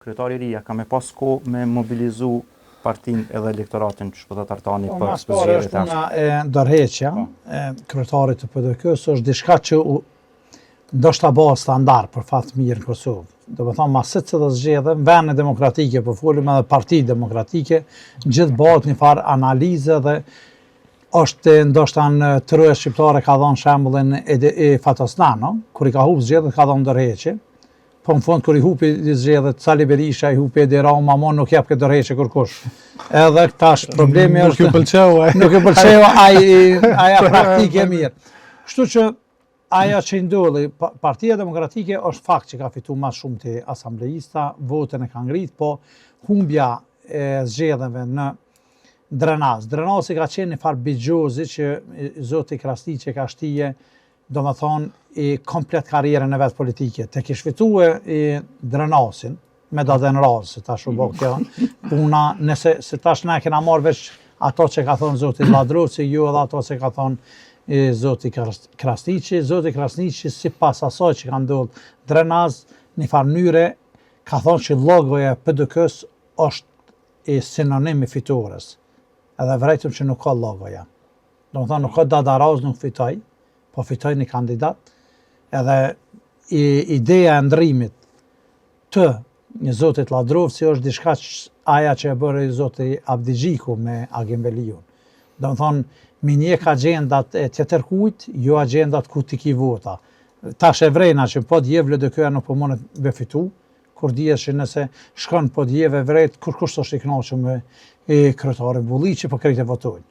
Kryetari i ri ka me pas kohë me mobilizu partinë edhe elektoratin që shpëtat Artani për zgjedhjet është puna e ndërheqja e kryetarit të PDK-s është diçka që ndoshta bëhet standard për fat të mirë në Kosovë. Do të thonë mas secilës zgjedhje në vende demokratike, po folim edhe parti demokratike, gjithë bëhet një farë analizë dhe është ndoshta në Troja shqiptare ka dhënë shembullin e Fatosnano, kur i ka humbë zgjedhjet ka dhënë ndërheqje. Po në fund, kur i hupi zgjedhjet, Sali Berisha, i hupi Edi Rama, mo nuk jep këtë dorëheqje kërkush. Edhe tash problemi është... Nuk i pëlqeu ai. Nuk i pëlqeu aja praktike e mirë. Kështu që aja që i ndodhi, Partia Demokratike është fakt që ka fitu ma shumë të asamblejista, votën e ka ngrit, po humbja e zgjedhjeve në Drenaz. Drenazi ka qenë një farë bigjozi që zoti Krasniqi ka shtije, do më thonë, i komplet karierën e vetë politike. Të kish fitue i Drenazin, me daden razë, se tash u bë kjo puna, nëse se tash ne kena marrë veç ato që ka thonë zoti Ladroci, jo edhe ato që ka thonë zoti Krasniqi. Zoti Krasniqi, si pas asaj që ka ndodhur Drenaz, një farë mënyre, ka thonë që logoja PDK-s është sinonim i fitores. Edhe vërejtëm që nuk ka logoja. Do më thonë, nuk ka Dadaraz, nuk fitoj, po fitoj një kandidat, edhe ideja e ndrimit të një zotit Ladrovci është diçka aja që e bërë i zotit Abdigjiku me Agim Veliun. Do më thonë, minjek agendat e tjetërkujt, jo agendat ku t'i ki vota. Tash e vrejna që po djevë LDK-ja nuk po mundet me fitu, kur dihet që nëse shkon po djevë vrejt, kur kusht është i knoqëm me kryetari Bulli që po krejt e votojnë.